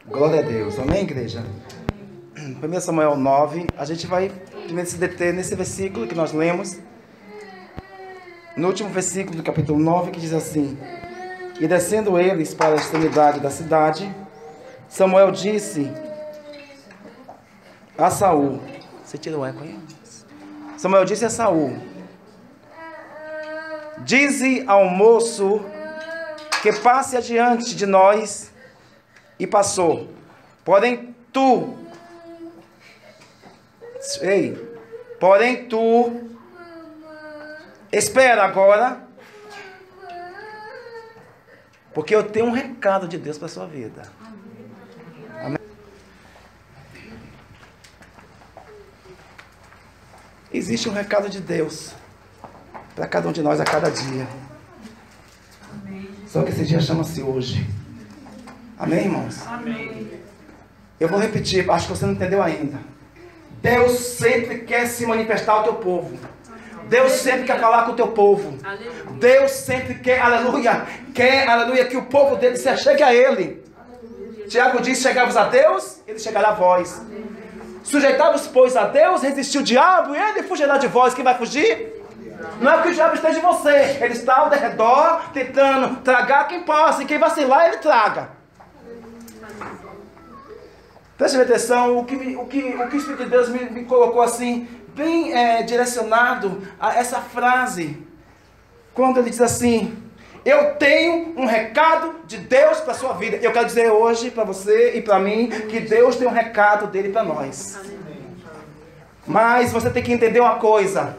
Glória a Deus. Amém, igreja? 1 Samuel 9, a gente vai primeiro se deter nesse versículo que nós lemos. No último versículo do capítulo 9, que diz assim: E descendo eles para a extremidade da cidade, Samuel disse a Saul... Você tirou o eco aí? Samuel disse a Saul: Dize ao moço que passe adiante de nós. E passou. Porém tu, espera agora, porque eu tenho um recado de Deus para a sua vida. Amém? Existe um recado de Deus para cada um de nós a cada dia. Só que esse dia chama-se hoje. Amém, irmãos? Amém. Eu vou repetir, acho que você não entendeu ainda. Deus sempre quer se manifestar ao teu povo. Deus sempre quer falar com o teu povo. Deus sempre quer, aleluia, que o povo dele se achegue a Ele. Tiago diz: chegai-vos a Deus, Ele chegará a vós. Sujeitai-vos, pois, a Deus, resistiu o diabo, e Ele fugirá de vós. Quem vai fugir? Não é porque o diabo esteja em você. Ele está ao redor, tentando tragar quem possa, e quem vacilar, Ele traga. Preste atenção, o que o Espírito de Deus me colocou assim, bem direcionado a essa frase. Quando ele diz assim: eu tenho um recado de Deus para a sua vida. Eu quero dizer hoje para você e para mim que Deus tem um recado dele para nós. Mas você tem que entender uma coisa: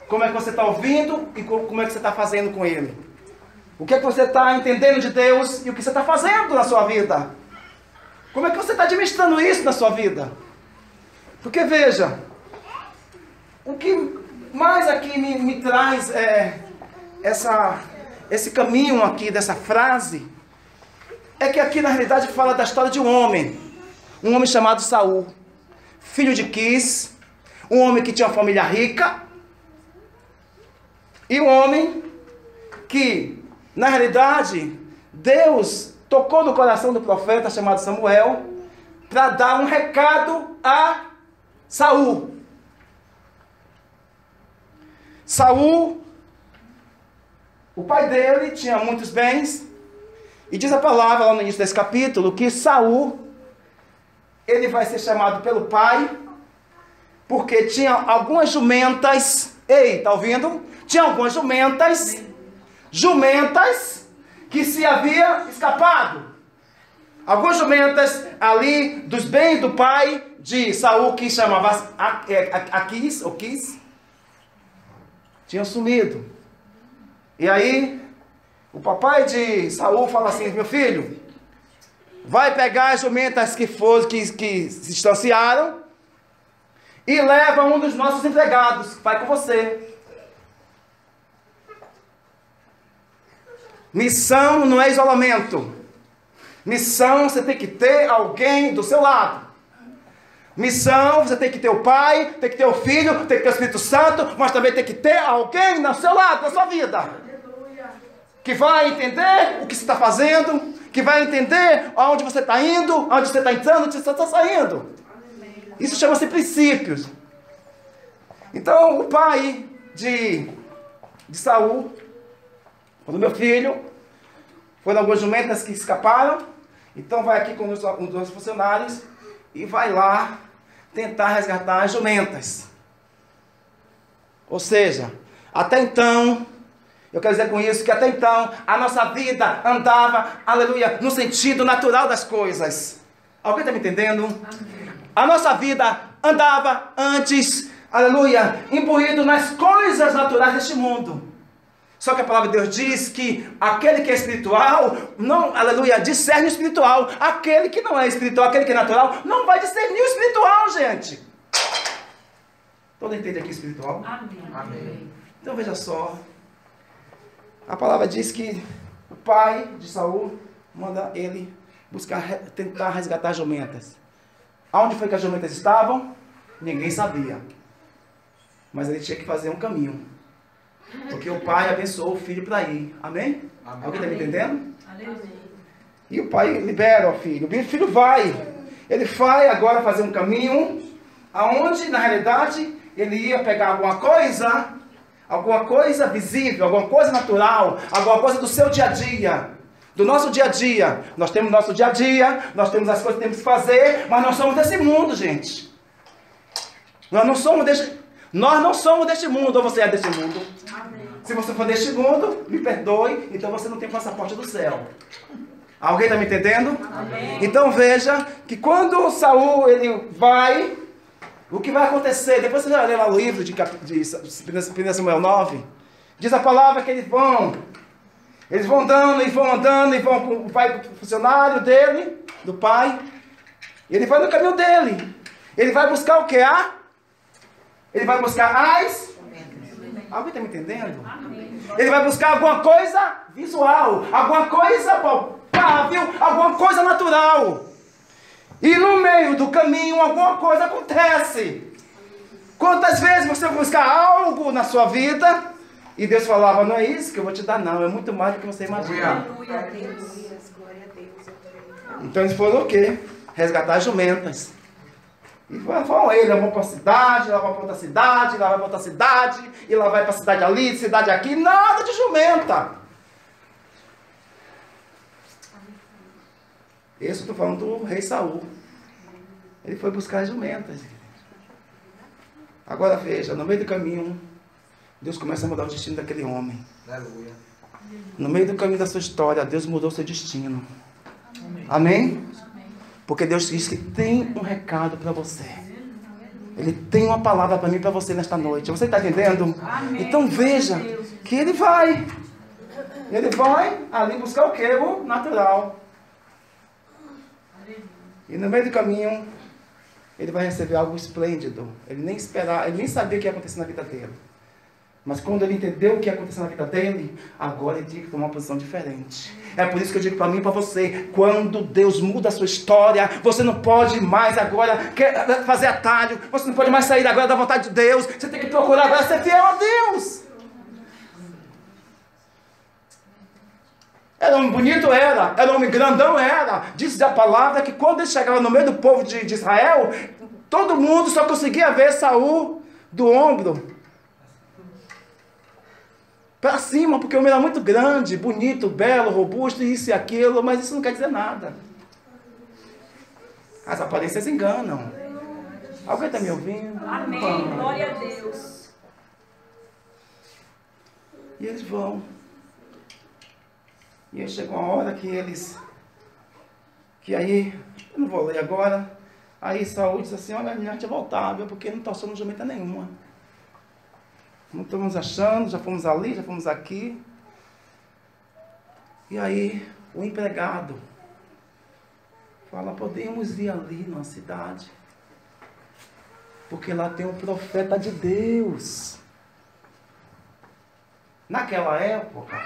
como é que você está ouvindo e como é que você está fazendo com ele. O que é que você está entendendo de Deus e o que você está fazendo na sua vida. Como é que você está administrando isso na sua vida? Porque veja, o que mais aqui me traz esse caminho aqui dessa frase, é que aqui na realidade fala da história de um homem chamado Saul, filho de Quis, um homem que tinha uma família rica, e um homem que, na realidade, Deus tocou no coração do profeta chamado Samuel para dar um recado a Saul. Saul, o pai dele tinha muitos bens, e diz a palavra lá no início desse capítulo que Saul, ele vai ser chamado pelo pai porque tinha algumas jumentas. Ei, tá ouvindo? Tinha algumas jumentas que se havia escapado. Algumas jumentas ali dos bens do pai de Saul, que chamava Aquis, ou Quis, tinham sumido. E aí, o papai de Saul fala assim: meu filho, vai pegar as jumentas que se distanciaram e leva um dos nossos empregados, vai com você. Missão não é isolamento. Missão, você tem que ter alguém do seu lado. Missão, você tem que ter o pai, tem que ter o filho, tem que ter o Espírito Santo, mas também tem que ter alguém no seu lado, na sua vida. Que vai entender o que você está fazendo, que vai entender aonde você está indo, aonde você está entrando, onde você está saindo. Isso chama-se princípios. Então, o pai de Saul, quando meu filho, foram algumas jumentas que escaparam, então vai aqui com um dos funcionários e vai lá tentar resgatar as jumentas. Ou seja, até então, eu quero dizer com isso que até então a nossa vida andava, aleluia, no sentido natural das coisas. Alguém está me entendendo? Amém. A nossa vida andava antes, aleluia, imbuído nas coisas naturais deste mundo. Só que a palavra de Deus diz que aquele que é espiritual, não, aleluia, discerne o espiritual. Aquele que não é espiritual, aquele que é natural, não vai discernir o espiritual, gente. Todo entende aqui espiritual? Amém. Amém. Então veja só. A palavra diz que o pai de Saul manda ele tentar resgatar as jumentas. Aonde foi que as jumentas estavam? Ninguém sabia. Mas ele tinha que fazer um caminho. Porque o pai abençoou o filho para ir. Amém? Amém. Alguém está me entendendo? Amém. E o pai libera o filho. O filho vai. Ele vai agora fazer um caminho aonde, na realidade, ele ia pegar alguma coisa visível, alguma coisa natural, alguma coisa do seu dia a dia, do nosso dia a dia. Nós temos nosso dia a dia, nós temos as coisas que temos que fazer, mas nós somos desse mundo, gente. Nós não somos deste mundo, ou você é deste mundo? Amém. Se você for deste mundo, me perdoe, então você não tem passaporte do céu. Alguém está me entendendo? Amém. Então veja que Saul ele vai, o que vai acontecer? Depois você já lê lá o livro de 1 Samuel 9. Diz a palavra que eles vão andando, vai para o funcionário dele, do pai. Ele vai no caminho dele. Ele vai buscar o que há? Ele vai buscar as... Alguém está me entendendo? Amém. Ele vai buscar alguma coisa visual, alguma coisa palpável, alguma coisa natural. E no meio do caminho alguma coisa acontece. Quantas vezes você vai buscar algo na sua vida e Deus falava, não é isso que eu vou te dar não, é muito mais do que você imagina. Então eles foram o quê? Resgatar as jumentas. E falam ele, vão para a cidade, lá vai para outra cidade, lá vai para outra cidade, e lá vai para a cidade ali, cidade aqui, nada de jumenta. Esse eu estou falando do rei Saul. Ele foi buscar as jumentas. Agora veja, no meio do caminho, Deus começa a mudar o destino daquele homem. Aleluia. No meio do caminho da sua história, Deus mudou seu destino. Amém? Porque Deus diz que tem um recado para você. Ele tem uma palavra para mim e para você nesta noite. Você está entendendo? Amém. Então veja que ele vai. Ele vai ali buscar o que? O natural. E no meio do caminho, ele vai receber algo esplêndido. Ele nem sabia o que ia acontecer na vida dele. Mas quando ele entendeu o que ia acontecer na vida dele, agora ele tinha que tomar uma posição diferente. É por isso que eu digo para mim e para você, quando Deus muda a sua história, você não pode mais agora fazer atalho, você não pode mais sair agora da vontade de Deus, você tem que procurar agora ser fiel a Deus. Era um homem bonito, era um homem grandão, era. Diz a palavra que quando ele chegava no meio do povo de Israel, todo mundo só conseguia ver Saul do ombro para cima, porque o homem era muito grande, bonito, belo, robusto, isso e aquilo, mas isso não quer dizer nada. As aparências enganam. Alguém está me ouvindo? Amém, glória a Deus. E eles vão. E aí chegou uma hora que aí, eu não vou ler agora, aí Saul disse assim, olha, a gente é voltável, porque não está achando jumenta nenhuma. Não estamos achando, já fomos ali, já fomos aqui. E aí, o empregado fala, podemos ir ali na cidade, porque lá tem um profeta de Deus. Naquela época,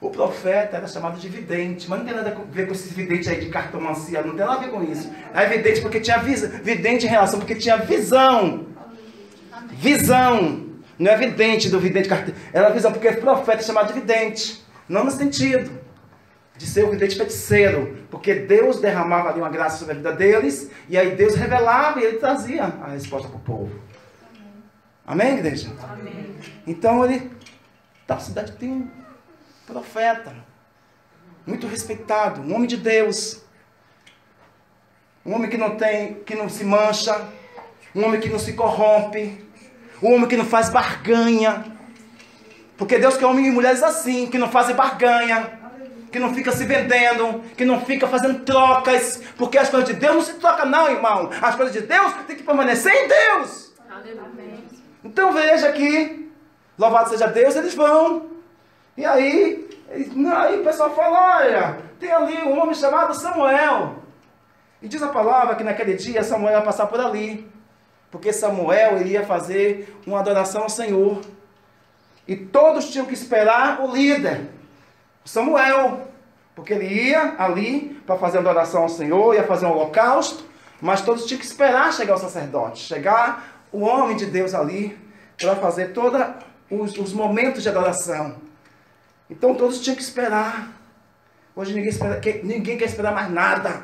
o profeta era chamado de vidente, mas não tem nada a ver com esse vidente aí de cartomancia, não tem nada a ver com isso. É vidente porque tinha vidente em relação, porque tinha visão. Visão. Não é vidente do vidente carteiro. Era visão, porque o profeta é chamado de vidente. Não no sentido de ser o vidente feiticeiro. Porque Deus derramava ali uma graça sobre a vida deles. E aí Deus revelava e ele trazia a resposta para o povo. Amém, igreja? Amém. Então da cidade tem um profeta. Muito respeitado. Um homem de Deus. Um homem que não se mancha. Um homem que não se corrompe. Um homem que não faz barganha. Porque Deus quer homens e mulheres assim, que não fazem barganha, que não fica se vendendo, que não fica fazendo trocas. Porque as coisas de Deus não se trocam não, irmão. As coisas de Deus tem que permanecer em Deus. Amém. Então veja aqui, louvado seja Deus, eles vão. E aí o pessoal fala, olha, tem ali um homem chamado Samuel. E diz a palavra que naquele dia Samuel ia passar por ali. Porque Samuel iria fazer uma adoração ao Senhor. E todos tinham que esperar o líder, Samuel. Porque ele ia ali para fazer a adoração ao Senhor, ia fazer um holocausto. Mas todos tinham que esperar chegar o sacerdote, chegar o homem de Deus ali, para fazer todos os momentos de adoração. Então todos tinham que esperar. Hoje ninguém quer esperar mais nada.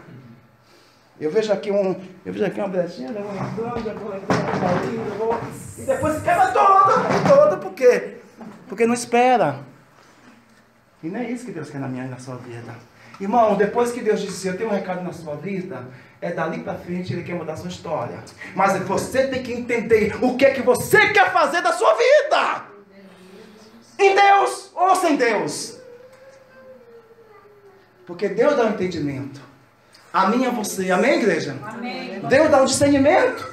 Eu vejo aqui uma brechinha, eu vou lembrando, e depois quebra toda, por quê? Porque não espera. E não é isso que Deus quer na minha e na sua vida. Irmão, depois que Deus disse, eu tenho um recado na sua vida, é dali para frente Ele quer mudar a sua história. Mas você tem que entender o que é que você quer fazer da sua vida. Em Deus ou sem Deus. Porque Deus dá um entendimento. A mim e a você. Amém, igreja? Amém. Deus dá um discernimento.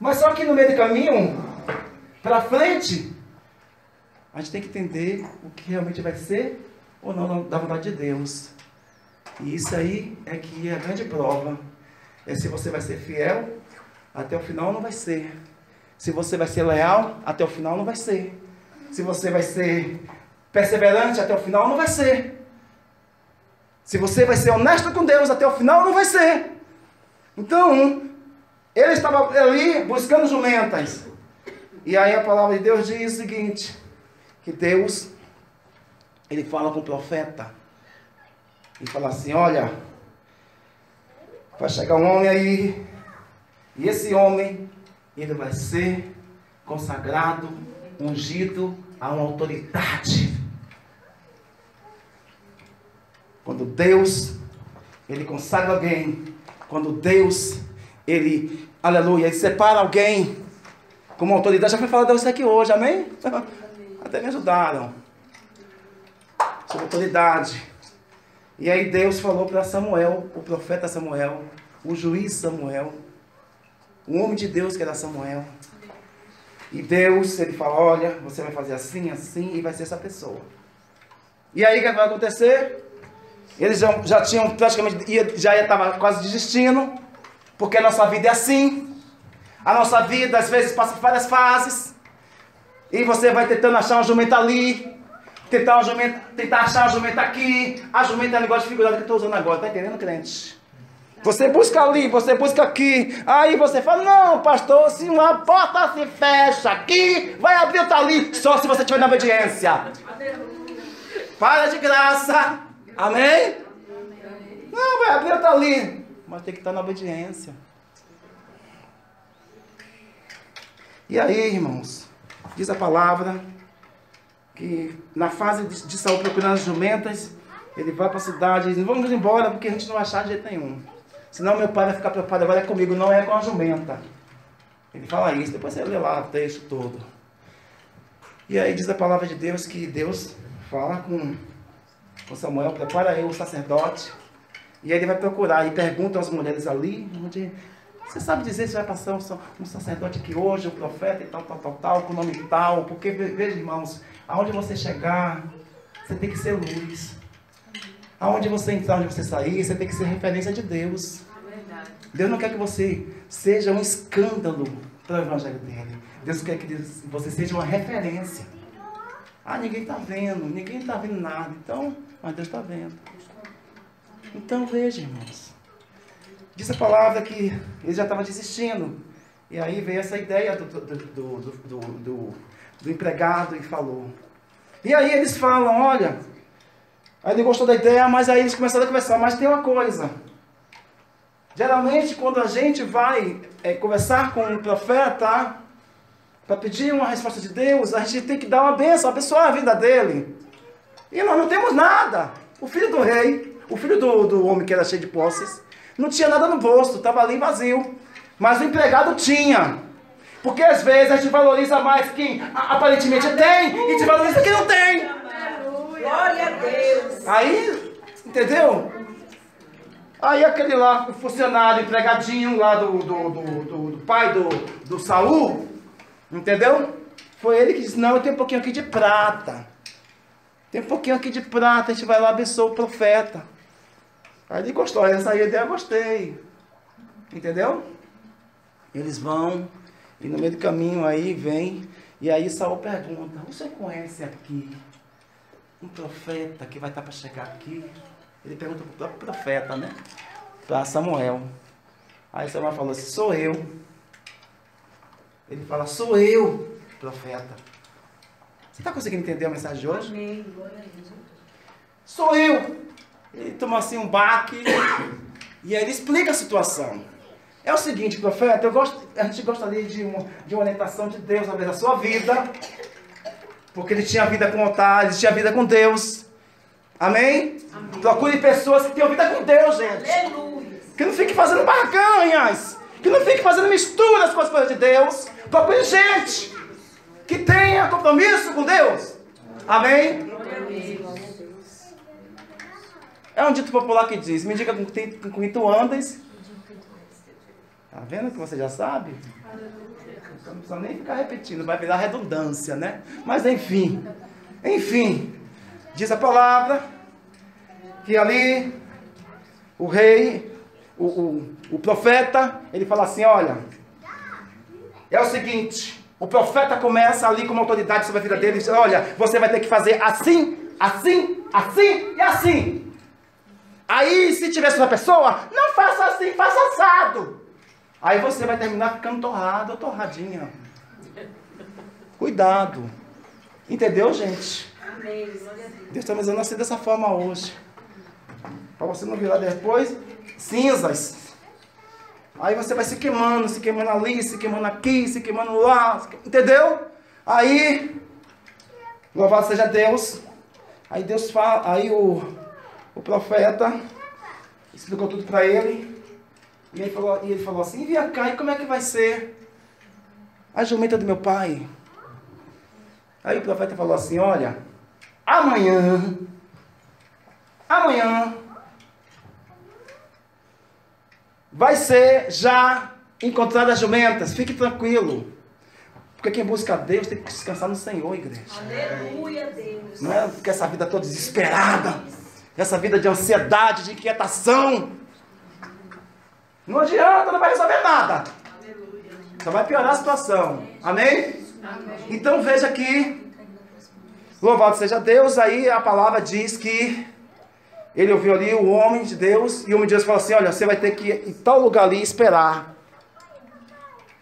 Mas só que no meio do caminho, para frente, a gente tem que entender o que realmente vai ser ou não da vontade de Deus. E isso aí é que é a grande prova. É se você vai ser fiel, até o final não vai ser. Se você vai ser leal, até o final não vai ser. Se você vai ser perseverante, até o final não vai ser. Se você vai ser honesto com Deus, até o final não vai ser. Então, ele estava ali buscando jumentas. E aí a palavra de Deus diz o seguinte, que Deus, ele fala com o profeta. E fala assim, olha, vai chegar um homem aí, e esse homem, ele vai ser consagrado, ungido a uma autoridade. Quando Deus, ele consagra alguém, quando Deus, ele, aleluia, ele separa alguém como autoridade, já foi falar disso aqui hoje, amém? Até me ajudaram. Sobre autoridade. E aí Deus falou para Samuel, o profeta Samuel, o juiz Samuel, o homem de Deus que era Samuel. E Deus, ele fala, olha, você vai fazer assim, assim, e vai ser essa pessoa. E aí o que vai acontecer? Eles já tinham praticamente, já estava quase desistindo, porque a nossa vida é assim. A nossa vida às vezes passa por várias fases. E você vai tentando achar uma jumenta ali, tentar achar uma jumenta aqui. A jumenta é um negócio de figurado que eu estou usando agora, tá entendendo, crente? Você busca ali, você busca aqui. Aí você fala, não, pastor, se uma porta se fecha aqui, vai abrir outra ali, só se você estiver na obediência. Para de graça. Amém? Não, vai abrir outra ali. Mas tem que estar na obediência. E aí, irmãos, diz a palavra que na fase de Saul procurando as jumentas, ele vai para a cidade e diz, vamos embora porque a gente não vai achar de jeito nenhum. Senão meu pai vai ficar preocupado, agora é comigo, não é com a jumenta. Ele fala isso, depois você lê lá o texto todo. E aí diz a palavra de Deus que Deus fala com Samuel, prepara aí o sacerdote. E aí ele vai procurar e pergunta às mulheres ali, onde, você sabe dizer se vai passar um sacerdote aqui hoje, um profeta e tal, com nome tal, porque veja, irmãos, aonde você chegar, você tem que ser luz. Aonde você entrar, onde você sair, você tem que ser referência de Deus. Deus não quer que você seja um escândalo para o evangelho dele. Deus quer que você seja uma referência. Ah, ninguém está vendo nada. Então, mas Deus está vendo. Então veja, irmãos. Diz a palavra que ele já estava desistindo. E aí veio essa ideia do empregado e falou. E aí eles falam, olha, aí ele gostou da ideia, mas aí eles começaram a conversar. Mas tem uma coisa. Geralmente, quando a gente vai conversar com um profeta, para pedir uma resposta de Deus, a gente tem que dar uma bênção, abençoar a vida dele. E nós não temos nada. O filho do rei, o filho do homem que era cheio de posses, não tinha nada no bolso, estava ali vazio. Mas o empregado tinha. Porque às vezes a gente valoriza mais quem aparentemente tem e desvaloriza quem não tem. Glória a Deus. Aí, entendeu? Aí aquele lá, o funcionário, empregadinho lá do pai do Saul, entendeu? Foi ele que disse, não, eu tenho um pouquinho aqui de prata. Tem um pouquinho aqui de prata, a gente vai lá abençoar o profeta. Aí ele gostou, essa ideia eu gostei. Entendeu? Eles vão, e no meio do caminho aí vem, e aí Saul pergunta, você conhece aqui um profeta que vai estar para chegar aqui? Ele pergunta para o próprio profeta, né? Para Samuel. Aí Samuel falou assim, sou eu. Ele fala, sou eu, profeta. Você está conseguindo entender a mensagem de hoje? Amém. Glória a Deus. Sou eu. Ele tomou assim um baque e aí ele explica a situação. É o seguinte, profeta, a gente gostaria de uma orientação de Deus através da sua vida, porque ele tinha vida com o altar, ele tinha vida com Deus. Amém? Amém. Procure pessoas que tenham vida com Deus, gente. Aleluia. Que não fique fazendo barganhas, que não fique fazendo misturas com as coisas de Deus. Procure gente que tenha compromisso com Deus. Amém? É um dito popular que diz: me diga com quem tu andas. Tá vendo que você já sabe? Então não precisa nem ficar repetindo, vai virar redundância, né? Mas enfim, diz a palavra que ali o rei, o profeta, ele fala assim: olha, é o seguinte, o profeta começa ali com uma autoridade sobre a vida dele e diz: olha, você vai ter que fazer assim, assim, assim e assim. Aí, se tivesse uma pessoa, não faça assim, faça assado. Aí você vai terminar ficando torrado ou torradinha. Cuidado. Entendeu, gente? Amém. Deus está me usando assim dessa forma hoje. Para você não virar depois cinzas. Aí você vai se queimando ali, se queimando aqui, se queimando lá. Entendeu? Aí, louvado seja Deus. Aí Deus fala, aí o profeta explicou tudo para ele. E ele falou assim: vem cá, e como é que vai ser a jumenta do meu pai? Aí o profeta falou assim: olha, amanhã, vai ser já encontrada as jumentas, fique tranquilo. Porque quem busca a Deus tem que descansar no Senhor, igreja. Aleluia, Deus. Não é porque essa vida toda desesperada, essa vida de ansiedade, de inquietação. Não adianta, não vai resolver nada. Só vai piorar a situação. Amém? Amém. Então veja aqui, louvado seja Deus. Aí a palavra diz que ele ouviu ali o homem de Deus, e o homem de Deus falou assim: olha, você vai ter que ir em tal lugar ali e esperar.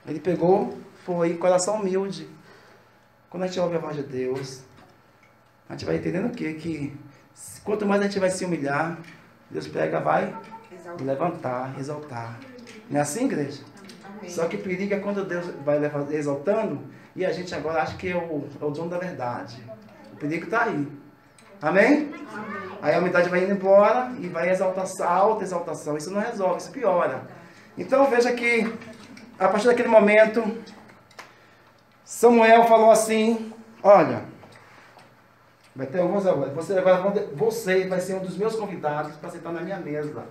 Ele pegou, foi, coração humilde. Quando a gente ouve a voz de Deus, a gente vai entendendo o quê? Que quanto mais a gente vai se humilhar, Deus pega, vai levantar, exaltar. Não é assim, igreja? Amém. Só que o perigo é quando Deus vai exaltando e a gente agora acha que é o dono da verdade. O perigo está aí. Amém? Amém? Aí a humildade vai indo embora e vai exaltar, alta exaltação. Isso não resolve, isso piora. Então veja que a partir daquele momento Samuel falou assim: olha, vai ter algumas agora. Você vai ser um dos meus convidados para sentar na minha mesa.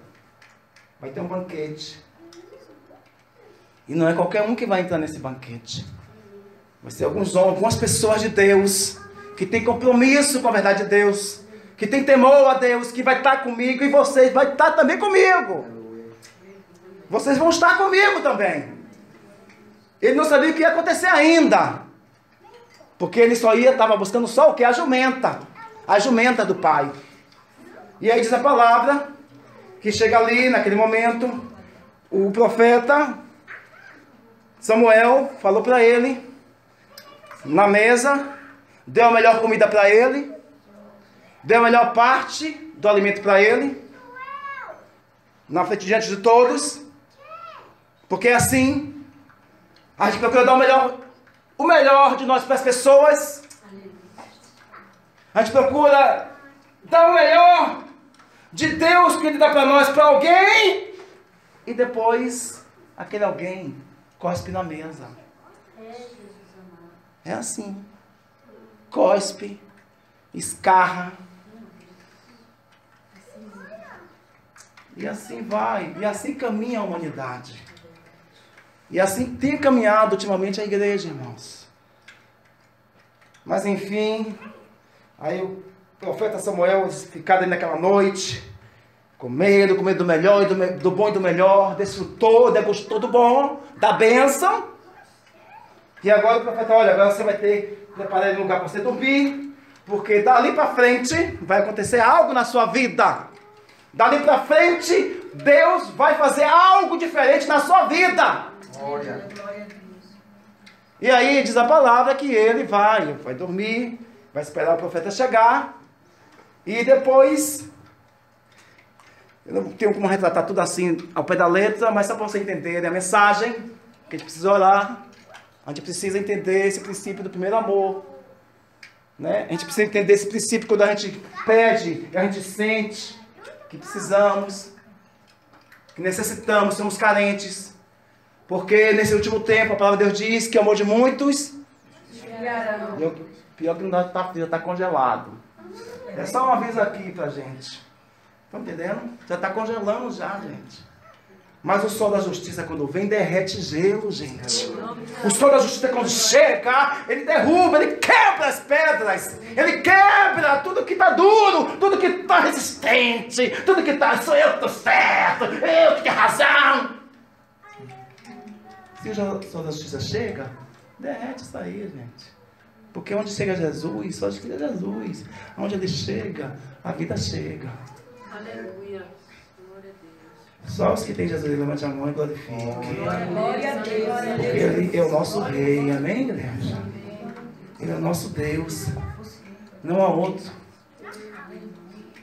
Vai ter um banquete. E não é qualquer um que vai entrar nesse banquete. Vai ser algumas pessoas de Deus, que tem compromisso com a verdade de Deus, que tem temor a Deus, que vai estar comigo, e vocês vão estar também comigo. Vocês vão estar comigo também. Ele não sabia o que ia acontecer ainda. Porque ele estava buscando só o que? A jumenta do pai. E aí diz a palavra que chega ali, naquele momento, o profeta Samuel falou para ele, na mesa, deu a melhor comida para ele, deu a melhor parte do alimento para ele, na frente diante de todos, porque assim, a gente procura dar o melhor de nós para as pessoas, a gente procura dar o melhor de Deus que Ele dá para nós, para alguém, e depois aquele alguém cospe na mesa. É assim. Cospe, escarra. E assim vai. E assim caminha a humanidade. E assim tem caminhado ultimamente a igreja, irmãos. Mas enfim, aí o profeta Samuel, ficado ali naquela noite, comendo do melhor, do bom e do melhor, desfrutou, degustou do bom, da bênção. E agora o profeta: olha, agora você vai ter que preparar um lugar para você dormir, porque dali para frente vai acontecer algo na sua vida. Dali para frente, Deus vai fazer algo diferente na sua vida. Glória. E aí diz a palavra que ele vai dormir, vai esperar o profeta chegar, e depois Eu não tenho como retratar tudo assim ao pé da letra, mas só para você entender a mensagem, que a gente precisa orar, a gente precisa entender esse princípio do primeiro amor. Né? A gente precisa entender esse princípio quando a gente pede, a gente sente que precisamos, que necessitamos, somos carentes. Porque nesse último tempo a palavra de Deus diz que o amor de muitos... Pior que não dá, já está congelado. É só um aviso aqui pra gente. Estão entendendo? Já está congelando já, gente. Mas o sol da justiça, quando vem, derrete gelo, gente. O sol da justiça, quando chega, ele derruba, ele quebra as pedras. Ele quebra tudo que está duro, tudo que está resistente, tudo que está, sou eu que estou certo, eu que tenho razão. Se o sol da justiça chega, derrete isso aí, gente. Porque onde chega Jesus, só chega Jesus. Onde ele chega, a vida chega. Aleluia. Só os que têm Jesus, levante a mão e glorifique. Glória a Deus. Porque Ele é o nosso Rei, amém, igreja? Ele é o nosso Deus. Não há outro.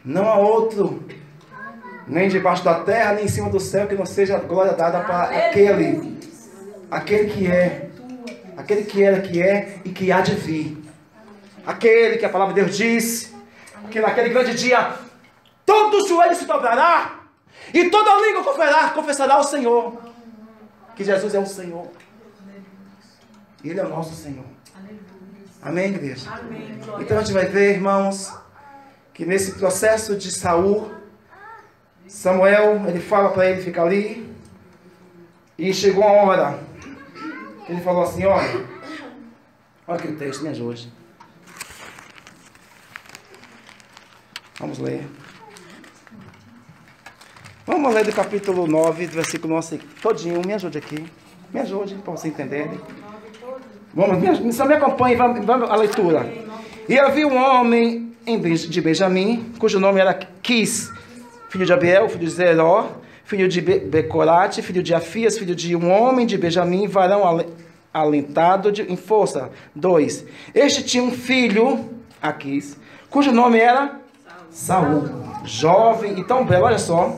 Não há outro. Nem debaixo da terra, nem em cima do céu, que não seja glória dada para aquele que é. Aquele que era, que é e que há de vir. Aquele que a palavra de Deus diz que naquele grande dia todo joelho se dobrará e toda língua confessará ao Senhor que Jesus é o Senhor. Ele é o nosso Senhor. Amém, igreja? Amém. Então a gente vai ver, irmãos, que nesse processo de Saul, Samuel, ele fala para ele ficar ali, e chegou a hora. Ele falou assim, olha aqui o texto, me ajude. Vamos ler. Vamos ler do capítulo 9, do versículo 11, todinho. Me ajude aqui. Me ajude, para você entender. Vamos, só me acompanhe, vamos à leitura. E havia um homem de Benjamim, cujo nome era Quis, filho de Abiel, filho de Zeró, filho de Becorate, filho de Afias, filho de um homem de Benjamim, varão alentado em força. 2. Este tinha um filho, Aquis, cujo nome era Saul, jovem e tão belo, olha só,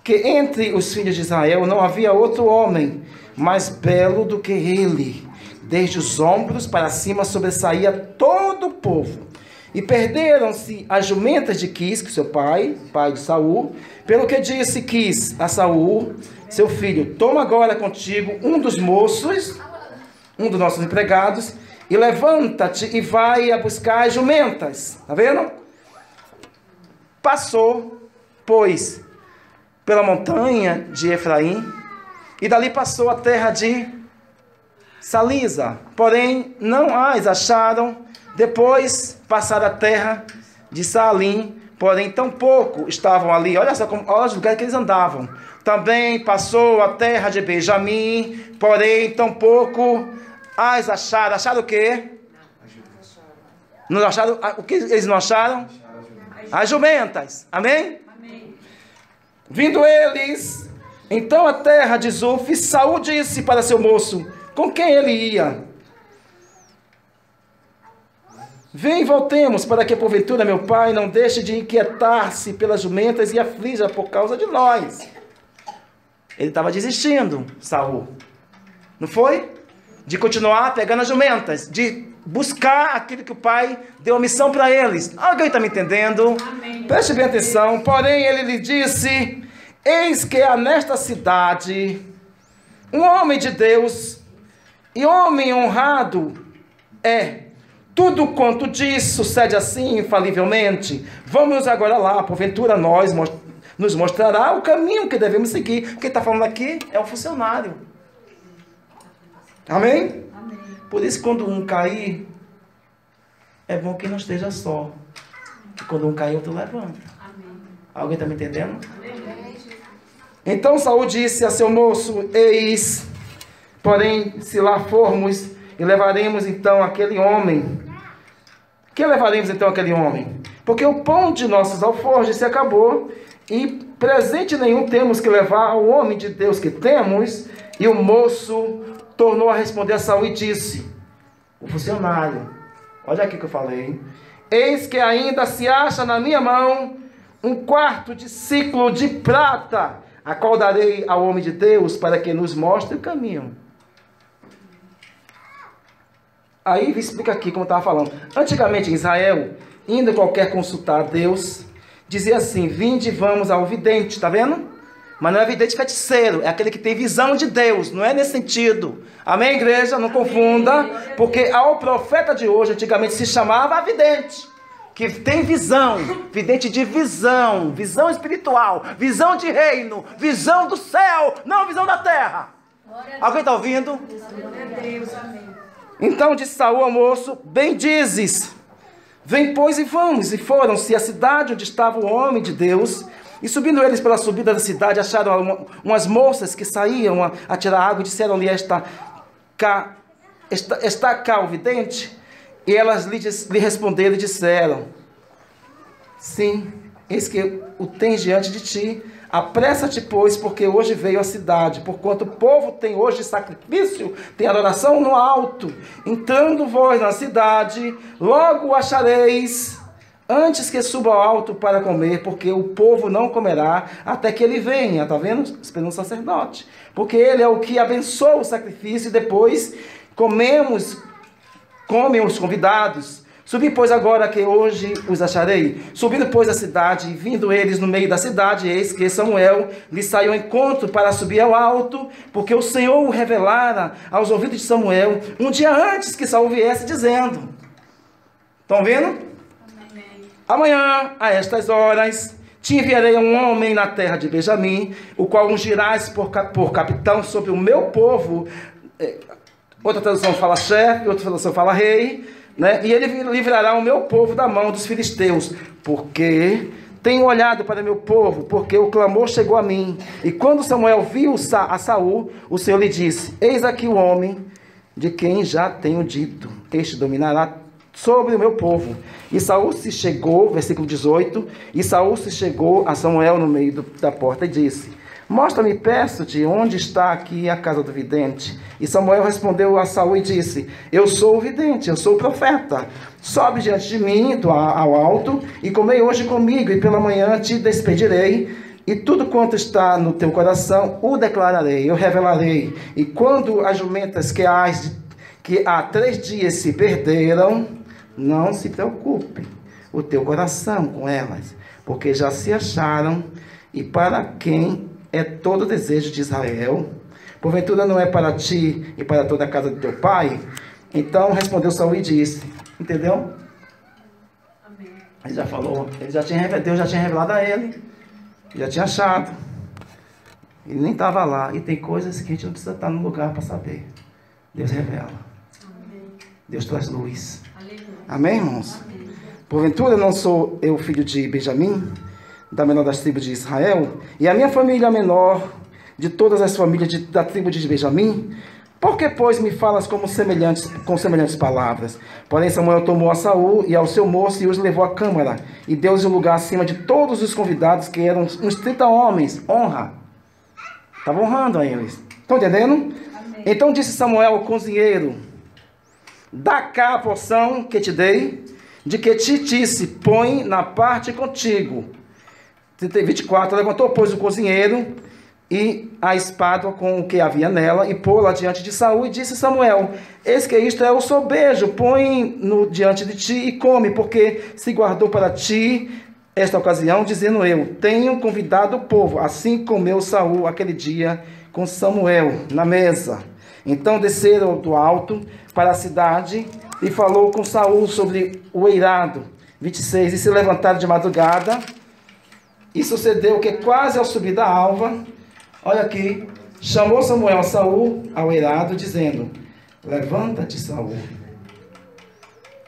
que entre os filhos de Israel não havia outro homem mais belo do que ele. Desde os ombros para cima sobressaía todo o povo. E perderam-se as jumentas de Quis, que seu pai de Saul, pelo que disse Quis a Saul, seu filho, toma agora contigo um dos moços, um dos nossos empregados, e levanta-te e vai a buscar as jumentas. Está vendo? Passou, pois, pela montanha de Efraim, e dali passou a terra de Salisa, porém não as acharam. Depois passaram a terra de Saalim, porém tampouco estavam ali. Olha só, olha os lugares que eles andavam. Também passou a terra de Benjamim, porém tampouco as acharam. Acharam o quê? Não acharam, o que eles não acharam? As jumentas. Amém? Amém. Vindo eles, então a terra de Zuf, Saul disse para seu moço, com quem ele ia: vem, voltemos, para que porventura meu pai não deixe de inquietar-se pelas jumentas e aflija por causa de nós. Ele estava desistindo, Saul. Não foi? De continuar pegando as jumentas, de buscar aquilo que o pai deu a missão para eles. Alguém está me entendendo? Amém. Preste bem atenção. Porém, ele lhe disse: eis que há nesta cidade um homem de Deus, e homem honrado é. Tudo quanto diz sucede assim infalivelmente. Vamos agora lá, porventura nos mostrará o caminho que devemos seguir. Quem está falando aqui é o funcionário. Amém? Amém. Por isso, quando um cair, é bom que não esteja só. Que quando um cair, outro levanta. Amém. Alguém está me entendendo? Amém. Então Saul disse a seu moço: eis, porém, se lá formos, e levaremos então aquele homem. Que levaremos então aquele homem? Porque o pão de nossos alforjes se acabou, e presente nenhum temos que levar ao homem de Deus que temos. E o moço tornou a responder a Saul e disse, o funcionário, olha aqui que eu falei: eis que ainda se acha na minha mão um quarto de ciclo de prata, a qual darei ao homem de Deus para que nos mostre o caminho. Aí explica aqui como eu estava falando. Antigamente em Israel, indo qualquer consultar a Deus, dizia assim: vinde, vamos ao vidente, está vendo? Mas não é vidente feiticeiro, é aquele que tem visão de Deus, não é nesse sentido. Amém, igreja? Não confunda, porque ao profeta de hoje, antigamente se chamava vidente, que tem visão, vidente de visão, visão espiritual, visão de reino, visão do céu, não visão da terra. Alguém está ouvindo? Então disse Saul ao moço: bem dizes, vem pois e vamos. E foram-se à cidade onde estava o homem de Deus. E subindo eles pela subida da cidade, acharam umas moças que saíam a tirar água e disseram-lhe: está cá o vidente? E elas lhe responderam e disseram: sim, eis que o tens diante de ti. Apressa-te, pois, porque hoje veio a cidade, porquanto o povo tem hoje sacrifício, tem adoração no alto. Entrando vós na cidade, logo o achareis, antes que suba ao alto para comer, porque o povo não comerá até que ele venha. Está vendo? Esperando o sacerdote. Porque ele é o que abençoa o sacrifício, e depois comem os convidados. Subi, pois, agora que hoje os acharei. Subindo, pois, a cidade, e vindo eles no meio da cidade, eis que Samuel lhe saiu ao encontro para subir ao alto, porque o Senhor o revelara aos ouvidos de Samuel um dia antes que Saul viesse, dizendo: estão vendo? Amanhã, a estas horas, te enviarei um homem na terra de Benjamim, o qual ungirás por capitão sobre o meu povo. Outra tradução fala chefe, outra tradução fala rei, né? E ele livrará o meu povo da mão dos filisteus, porque tenho olhado para meu povo, porque o clamor chegou a mim. E quando Samuel viu a Saul, o Senhor lhe disse: eis aqui o homem de quem já tenho dito, este dominará sobre o meu povo. E Saul se chegou, versículo 18, e Saul se chegou a Samuel no meio da porta e disse: mostra-me, peço-te, onde está aqui a casa do vidente? E Samuel respondeu a Saul e disse: eu sou o vidente, eu sou o profeta. Sobe diante de mim ao alto, e comei hoje comigo, e pela manhã te despedirei, e tudo quanto está no teu coração o declararei, eu revelarei. E quando as jumentas que há 3 dias se perderam, não se preocupe o teu coração com elas, porque já se acharam, e para quem é todo o desejo de Israel, porventura não é para ti e para toda a casa do teu pai? Então respondeu Saul e disse, entendeu? Amém. Ele já falou, Deus já tinha revelado a ele, já tinha achado, ele nem estava lá. E tem coisas que a gente não precisa estar no lugar para saber. Deus revela. Amém. Deus traz luz. Aleluia. Amém, irmãos? Amém. Porventura não sou eu filho de Benjamim, da menor das tribos de Israel, e a minha família é a menor de todas as famílias da tribo de Benjamim? Por que, pois, me falas com semelhantes palavras? Porém Samuel tomou a Saul e ao seu moço e os levou à câmara, e deu-lhes um lugar acima de todos os convidados, que eram uns 30 homens. Honra. Estava honrando a eles. Estão entendendo? Amém. Então disse Samuel ao cozinheiro: dá cá a porção que te dei, de que te disse, põe na parte contigo. 24, levantou, pois, o cozinheiro e a espada com o que havia nela, e pô-la diante de Saul, e disse Samuel: eis que isto é o sobejo, põe-no diante de ti e come, porque se guardou para ti esta ocasião, dizendo eu, tenho convidado o povo. Assim comeu Saul aquele dia com Samuel na mesa. Então desceram do alto para a cidade, e falou com Saul sobre o eirado. 26, e se levantaram de madrugada, e sucedeu que quase ao subir da alva, olha aqui, chamou Samuel a Saul ao eirado, dizendo: levanta-te, Saul,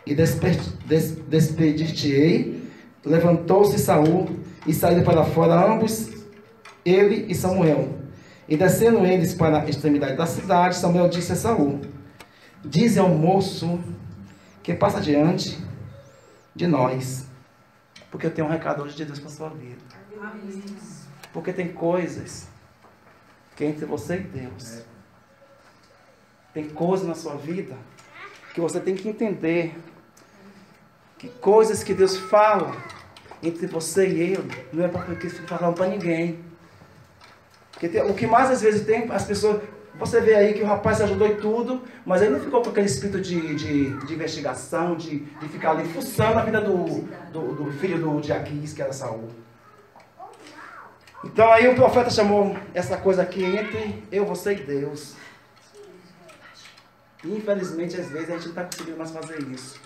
e despedir-te-ei. Levantou-se Saul, e saíram para fora ambos, ele e Samuel. E descendo eles para a extremidade da cidade, Samuel disse a Saul: dize ao moço que passa diante de nós, porque eu tenho um recado hoje de Deus para a sua vida. Amém. Porque tem coisas que é entre você e Deus. Tem coisas na sua vida que você tem que entender. Que coisas que Deus fala entre você e ele, não é porque fica falando para ninguém. Porque o que mais às vezes tem, as pessoas... Você vê aí que o rapaz se ajudou em tudo, mas ele não ficou com aquele espírito de investigação, de ficar ali fuçando a vida do filho de Aquis, que era Saul. Então aí o profeta chamou essa coisa aqui entre eu, você e Deus. E infelizmente às vezes a gente não está conseguindo mais fazer isso.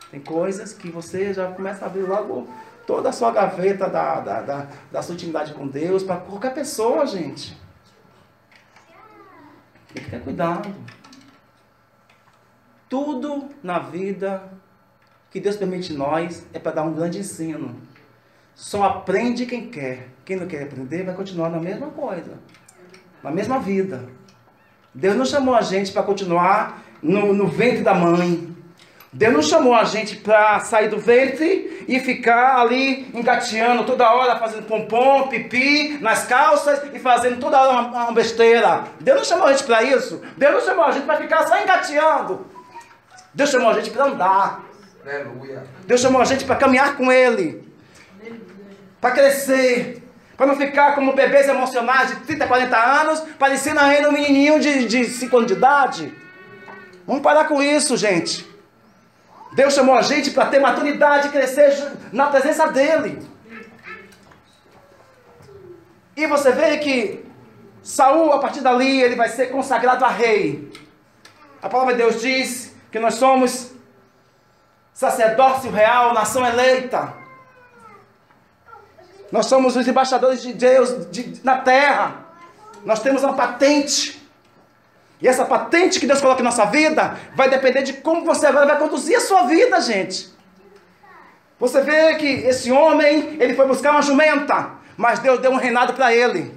Tem coisas que você já começa a abrir logo toda a sua gaveta da sua intimidade com Deus para qualquer pessoa, gente. Tem que ter cuidado. Tudo na vida que Deus permite nós é para dar um grande ensino. Só aprende quem quer. Quem não quer aprender vai continuar na mesma coisa. Na mesma vida. Deus não chamou a gente para continuar no ventre da mãe. Deus não chamou a gente para sair do ventre e ficar ali engateando toda hora, fazendo pompom, pipi nas calças e fazendo toda hora uma besteira. Deus não chamou a gente para isso. Deus não chamou a gente para ficar só engateando. Deus chamou a gente para andar. Aleluia. Deus chamou a gente para caminhar com Ele. Para crescer. Para não ficar como bebês emocionais de 30, 40 anos, parecendo ainda um menininho de 5 anos de idade. Vamos parar com isso, gente. Deus chamou a gente para ter maturidade e crescer na presença dEle. E você vê que Saul, a partir dali, ele vai ser consagrado a rei. A palavra de Deus diz que nós somos sacerdócio real, nação eleita. Nós somos os embaixadores de Deus na terra. Nós temos uma patente. E essa patente que Deus coloca em nossa vida vai depender de como você agora vai conduzir a sua vida, gente. Você vê que esse homem, ele foi buscar uma jumenta, mas Deus deu um reinado para ele.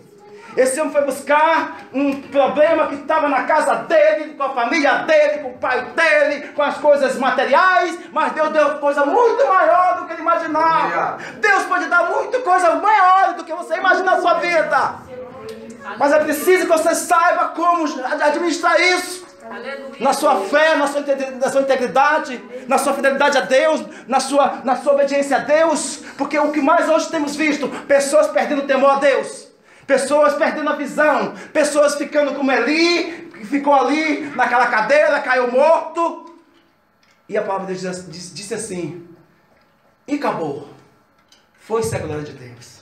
Esse homem foi buscar um problema que estava na casa dele, com a família dele, com o pai dele, com as coisas materiais, mas Deus deu coisa muito maior do que ele imaginava. Deus pode dar muita coisa maior do que você imagina na sua vida. Mas é preciso que você saiba como administrar isso. Na sua fé, na sua integridade, na sua fidelidade a Deus, na sua obediência a Deus. Porque o que mais hoje temos visto, pessoas perdendo o temor a Deus, pessoas perdendo a visão, pessoas ficando como Eli, que ficou ali naquela cadeira, caiu morto. E a palavra de Deus disse assim, e acabou. Foi-se a glória de Deus.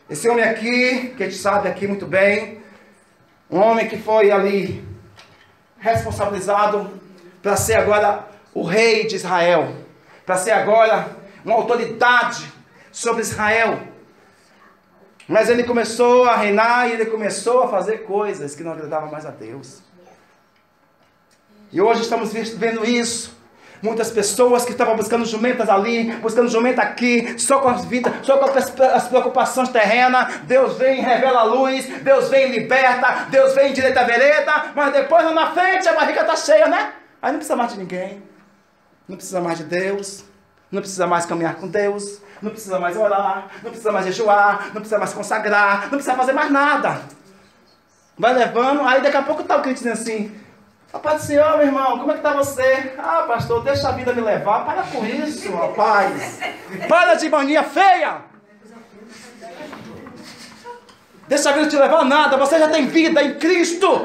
Esse homem aqui, que a gente sabe aqui muito bem, um homem que foi ali responsabilizado para ser agora o rei de Israel, para ser agora uma autoridade sobre Israel. Mas ele começou a reinar e ele começou a fazer coisas que não agradavam mais a Deus. E hoje estamos vendo isso. Muitas pessoas que estavam buscando jumentas ali, buscando jumenta aqui, só com as vidas, só com as preocupações terrenas. Deus vem e revela a luz, Deus vem e liberta, Deus vem e direita a vereda, mas depois lá na frente a barriga está cheia, né? Aí não precisa mais de ninguém, não precisa mais de Deus, não precisa mais caminhar com Deus, não precisa mais orar, não precisa mais jejuar, não precisa mais consagrar, não precisa fazer mais nada. Vai levando, aí daqui a pouco está o crente dizendo assim, rapaz do Senhor, meu irmão, como é que está você? Ah, pastor, deixa a vida me levar. Para com isso, rapaz. Para de mania feia. Deixa a vida te levar a nada. Você já tem vida em Cristo.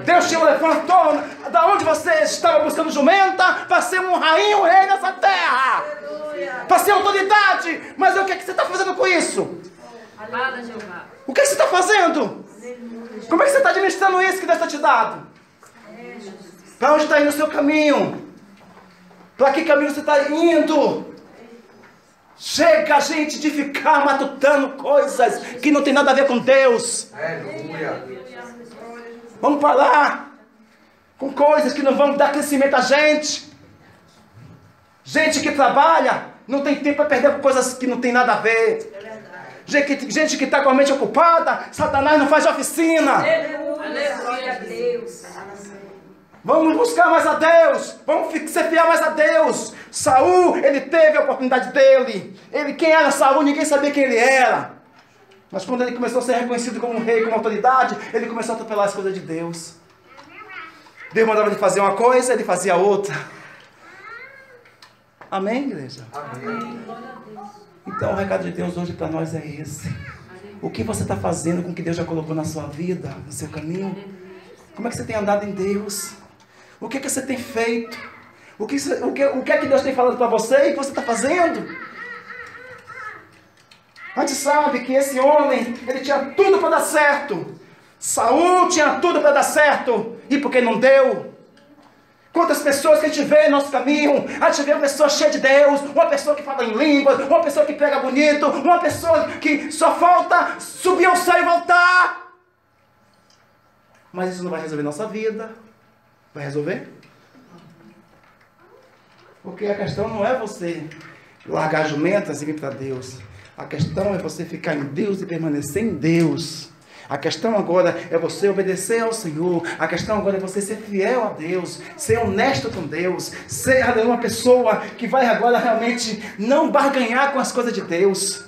Deus te levantou da onde você estava buscando jumenta para ser um rainha, um rei nessa terra. Para ser autoridade. Mas o que você está fazendo com isso? O que você está fazendo? Como é que você está administrando isso que Deus está te dando? Para onde está indo o seu caminho? Para que caminho você está indo? Chega, gente, de ficar matutando coisas que não tem nada a ver com Deus. Vamos parar com coisas que não vão dar crescimento a gente. Gente que trabalha não tem tempo para perder com coisas que não tem nada a ver. Gente que está com a mente ocupada, Satanás não faz oficina. Aleluia a Deus. Vamos buscar mais a Deus. Vamos ser fiel mais a Deus. Saul, ele teve a oportunidade dele. Quem era Saul? Ninguém sabia quem ele era. Mas quando ele começou a ser reconhecido como um rei, como autoridade, ele começou a atropelar as coisas de Deus. Deus mandava ele fazer uma coisa, ele fazia outra. Amém, igreja? Amém. Então o recado de Deus hoje para nós é esse. O que você está fazendo com o que Deus já colocou na sua vida, no seu caminho? Como é que você tem andado em Deus? O que é que você tem feito? O que é que Deus tem falado para você e o que você está fazendo? A gente sabe que esse homem, ele tinha tudo para dar certo. Saul tinha tudo para dar certo. E por que não deu? Quantas pessoas que a gente vê no nosso caminho, a gente vê uma pessoa cheia de Deus, uma pessoa que fala em línguas, uma pessoa que prega bonito, uma pessoa que só falta subir ao céu e voltar. Mas isso não vai resolver nossa vida. Vai resolver? Porque a questão não é você largar jumentas e vir para Deus. A questão é você ficar em Deus e permanecer em Deus. A questão agora é você obedecer ao Senhor. A questão agora é você ser fiel a Deus, ser honesto com Deus, ser uma pessoa que vai agora realmente não barganhar com as coisas de Deus.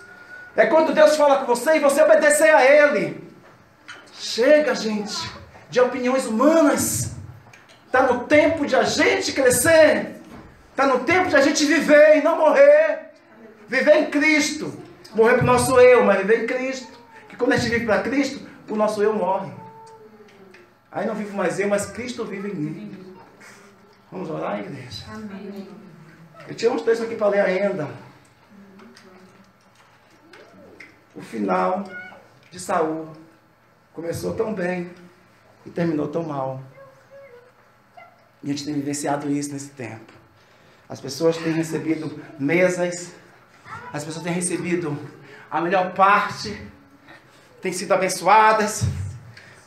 É quando Deus fala com você e você obedecer a Ele. Chega, gente, de opiniões humanas. Está no tempo de a gente crescer. Está no tempo de a gente viver e não morrer. Viver em Cristo. Morrer para o nosso eu, mas viver em Cristo. Que quando a gente vive para Cristo, o nosso eu morre. Aí não vivo mais eu, mas Cristo vive em mim. Vamos orar, igreja? Amém. Eu tinha uns textos aqui para ler ainda. O final de Saul começou tão bem e terminou tão mal. E a gente tem vivenciado isso nesse tempo. As pessoas têm recebido mesas, as pessoas têm recebido a melhor parte, têm sido abençoadas,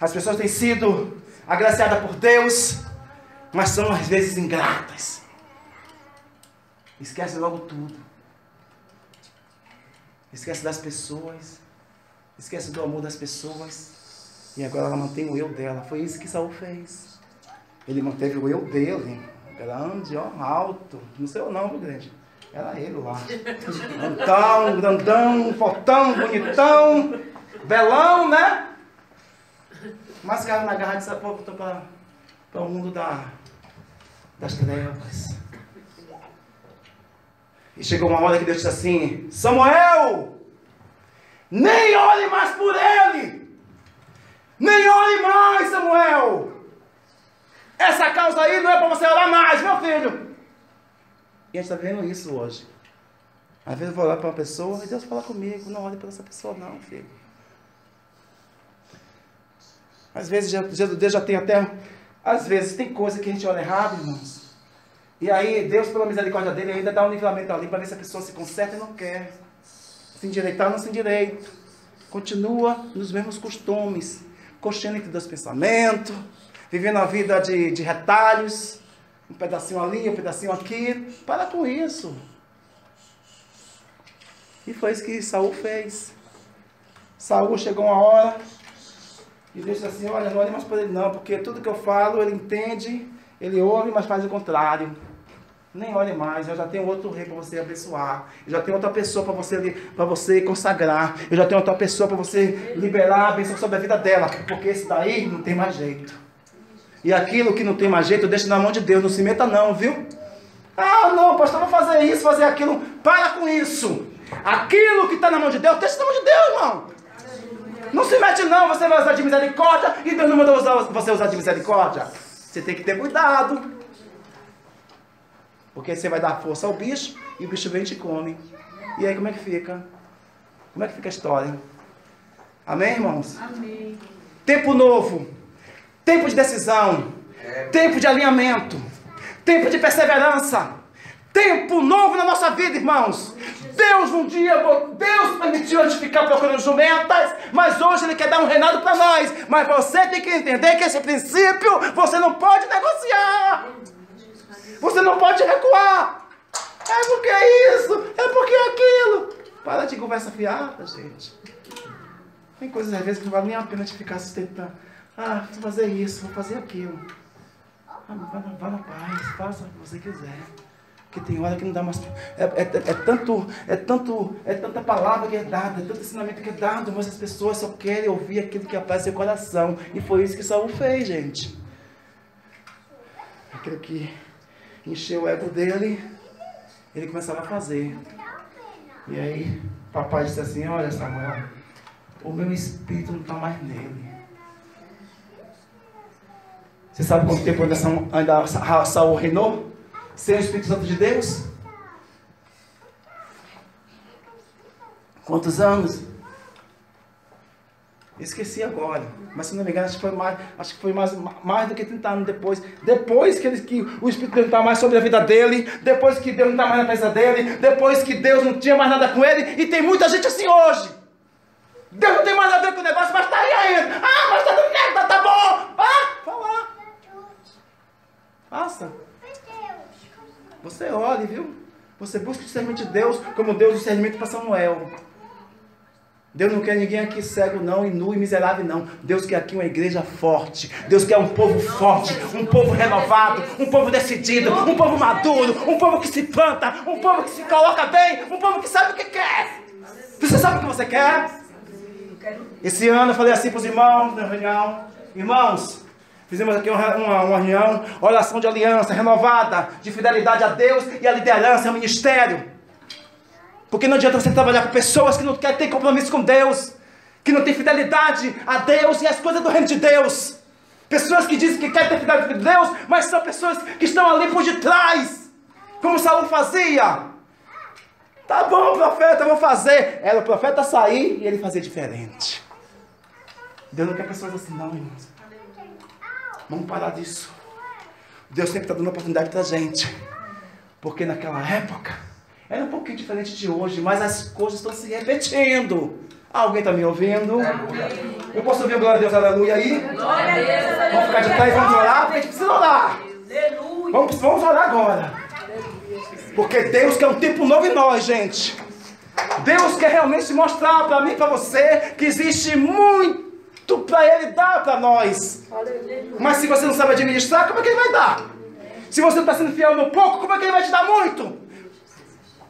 as pessoas têm sido agraciadas por Deus, mas são às vezes ingratas. Esquece logo tudo. Esquece das pessoas, esquece do amor das pessoas, e agora ela mantém o eu dela. Foi isso que Saul fez. Ele manteve o eu dele, grande, ó, alto, não sei o nome, grande. Era ele lá. Grandão, fortão, bonitão, belão, né? Mas caiu na garra de Saul, voltou para o mundo das trevas. E chegou uma hora que Deus disse assim: Samuel, nem olhe mais por ele. Nem olhe mais, Samuel. Essa causa aí não é para você orar mais, meu filho. E a gente está vendo isso hoje. Às vezes eu vou orar para uma pessoa e Deus fala comigo: não olhe para essa pessoa não, filho. Às vezes Deus já tem até... Às vezes tem coisa que a gente olha errado, irmãos. E aí Deus, pela misericórdia dele, ainda dá um nivelamento ali para ver se a pessoa se conserta e não quer. Se endireitar, não se endireita. Continua nos mesmos costumes. Coxando entre dois pensamentos. Vivendo a vida de retalhos. Um pedacinho ali, um pedacinho aqui. Para com isso. E foi isso que Saul fez. Saul chegou uma hora e Deus disse assim: olha, não olhe mais por ele não, porque tudo que eu falo ele entende, ele ouve, mas faz o contrário. Nem olhe mais, eu já tenho outro rei para você abençoar. Eu já tenho outra pessoa para você consagrar. Eu já tenho outra pessoa para você liberar a bênção sobre a vida dela. Porque esse daí não tem mais jeito. E aquilo que não tem mais jeito, deixa na mão de Deus. Não se meta não, viu? Ah, não, pastor, vou fazer isso, fazer aquilo. Para com isso. Aquilo que está na mão de Deus, deixa na mão de Deus, irmão. Não se mete não, você vai usar de misericórdia e Deus não mandou você usar de misericórdia. Você tem que ter cuidado. Porque você vai dar força ao bicho e o bicho vem e te come. E aí como é que fica? Como é que fica a história? Amém, irmãos? Amém. Tempo novo. Tempo de decisão. Tempo de alinhamento. Tempo de perseverança. Tempo novo na nossa vida, irmãos. Deus um dia, Deus permitiu a gente ficar procurando jumentas, mas hoje Ele quer dar um reinado para nós. Mas você tem que entender que esse princípio você não pode negociar. Você não pode recuar. É porque isso, é porque aquilo. Para de conversa fiada, gente. Tem coisas às vezes que não vale nem a pena te ficar sustentando. Ah, vou fazer isso, vou fazer aquilo. Vá na paz, faça o que você quiser. Porque tem hora que não dá mais... É tanta palavra que é dada, é tanto ensinamento que é dado, mas as pessoas só querem ouvir aquilo que aparece no seu coração. E foi isso que Saul fez, gente. Aquilo que encheu o ego dele Ele começava a fazer. E aí, papai disse assim, olha Samuel, o meu espírito não está mais nele. Você sabe quanto tempo ainda Saul reinou? Sem o Espírito Santo de Deus? Quantos anos? Esqueci agora, mas se não me engano, acho que foi mais do que 30 anos depois. Depois que o Espírito Deus não estava mais sobre a vida dele, depois que Deus não estava mais na presença dele, depois que Deus não tinha mais nada com ele, e tem muita gente assim hoje. Deus não tem mais a ver com o negócio, mas está aí ainda. Ah, mas está dando certo, tá bom. Ah, fala. Faça. Você ore, viu? Você busca o discernimento de Deus, como Deus o discernimento para Samuel. Deus não quer ninguém aqui cego não, e nu e miserável não. Deus quer aqui uma igreja forte. Deus quer um povo forte, um povo renovado, um povo decidido, um povo maduro, um povo que se planta, um povo que se coloca bem, um povo que sabe o que quer. Você sabe o que você quer? Esse ano eu falei assim para os irmãos na reunião. Irmãos, fizemos aqui uma reunião, oração de aliança renovada, de fidelidade a Deus e a liderança, ao ministério. Porque não adianta você trabalhar com pessoas que não querem ter compromisso com Deus, que não têm fidelidade a Deus e as coisas do reino de Deus. Pessoas que dizem que querem ter fidelidade com Deus, mas são pessoas que estão ali por detrás, como Saul fazia. Tá bom, profeta, eu vou fazer. Era o profeta sair e ele fazia diferente. Deus não quer pessoas assim não, irmãos. Vamos parar disso. Deus sempre está dando oportunidade para a gente. Porque naquela época era um pouquinho diferente de hoje, mas as coisas estão se repetindo. Alguém está me ouvindo? Eu posso ouvir glória a Deus, aleluia aí? Glória a Deus, vamos ficar de pé e vamos orar, porque a gente precisa orar. Vamos orar agora. Porque Deus quer um tempo novo em nós, gente. Deus quer realmente mostrar para mim e para você que existe muito para Ele dar para nós. Mas se você não sabe administrar, como é que Ele vai dar? Se você não está sendo fiel no pouco, como é que Ele vai te dar muito?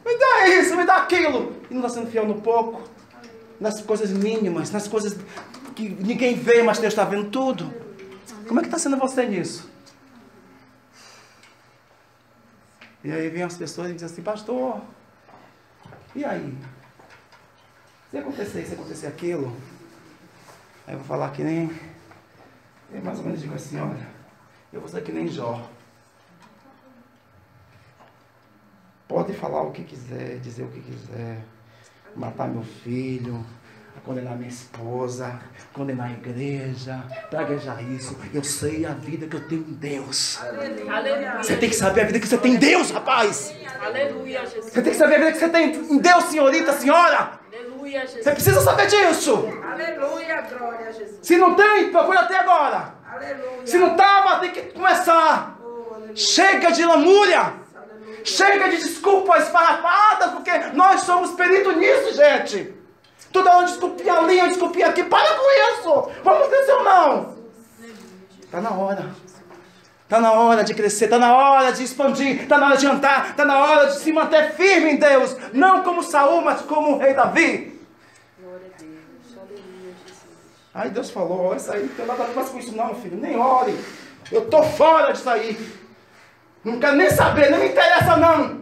Me dá isso, me dá aquilo. E não está sendo fiel no pouco, nas coisas mínimas, nas coisas que ninguém vê, mas Deus está vendo tudo. Como é que está sendo você nisso? E aí vem as pessoas e dizem assim, pastor, e aí? Se acontecer aquilo, aí eu vou falar que nem, eu mais ou menos digo assim, olha, eu vou ser que nem Jó. Pode falar o que quiser, dizer o que quiser, matar meu filho, condenar minha esposa, condenar a igreja, praguejar isso. Eu sei a vida que eu tenho em Deus. Aleluia. Você tem que saber a vida que você tem em Deus, rapaz. Aleluia, Jesus. Você tem que saber a vida que você tem em Deus, senhorita, senhora. Aleluia, Jesus. Você precisa saber disso. Aleluia, glória a Jesus. Se não tem, procura até agora. Aleluia. Se não estava, tem que começar. Chega de lamúria. Chega de desculpas esfarrapadas, porque nós somos peritos nisso, gente. Toda hora desculpinha ali, desculpinha aqui. Para com isso. Vamos crescer ou não? Está na hora. Está na hora de crescer. Está na hora de expandir. Está na hora de andar. Está na hora de se manter firme em Deus. Não como Saul, mas como o rei Davi. Aí Deus falou, olha, isso aí não tem nada a ver com isso não, filho. Nem ore. Eu estou fora disso aí. Não quero nem saber, não me interessa não.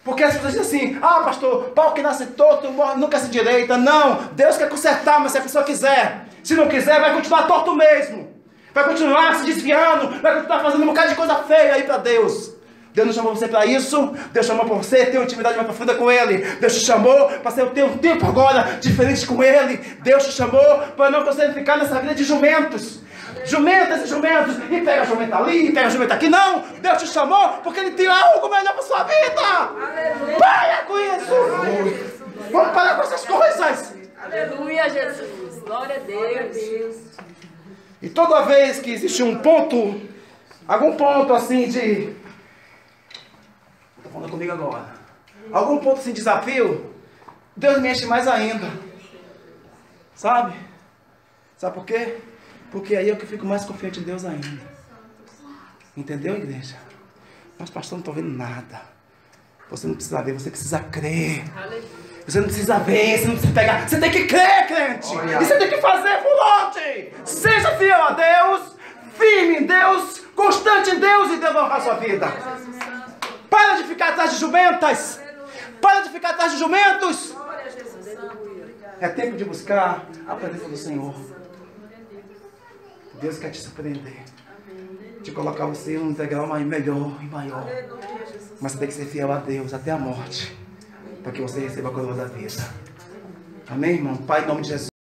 Porque as pessoas dizem assim, ah pastor, pau que nasce torto, nunca se direita. Não, Deus quer consertar, mas se a pessoa quiser. Se não quiser, vai continuar torto mesmo. Vai continuar se desviando, vai continuar fazendo um bocado de coisa feia aí para Deus. Deus não chamou você para isso. Deus chamou para você ter uma intimidade mais profunda com Ele. Deus te chamou para você ter um tempo agora diferente com Ele. Deus te chamou para não você ficar nessa vida de jumentos. Jumentas e jumentos, e pega a jumenta ali, e pega a jumenta aqui. Não, Deus te chamou porque Ele tem algo melhor para sua vida. Aleluia. Para com isso. Vamos parar com essas coisas. Aleluia, Jesus. Glória a Deus. E toda vez que existe um ponto, algum ponto assim de... Está falando comigo agora. Algum ponto assim de desafio, Deus me enche mais ainda. Sabe? Sabe por quê? Porque aí é que eu fico mais confiante em Deus ainda. Entendeu, igreja? Mas pastor, não estou vendo nada. Você não precisa ver, você precisa crer. Você não precisa ver, você não precisa pegar. Você tem que crer, crente. E você tem que fazer volte. Seja fiel a Deus, firme em Deus, constante em Deus, e Deus vai honrar a sua vida. Para de ficar atrás de jumentas. Para de ficar atrás de jumentos. Glória a Jesus. É tempo de buscar a presença do Senhor. Deus quer te surpreender. Te colocar você em um degrau melhor e maior. Mas você tem que ser fiel a Deus até a morte. Para que você receba a coroa da vida. Amém, irmão? Pai, em nome de Jesus.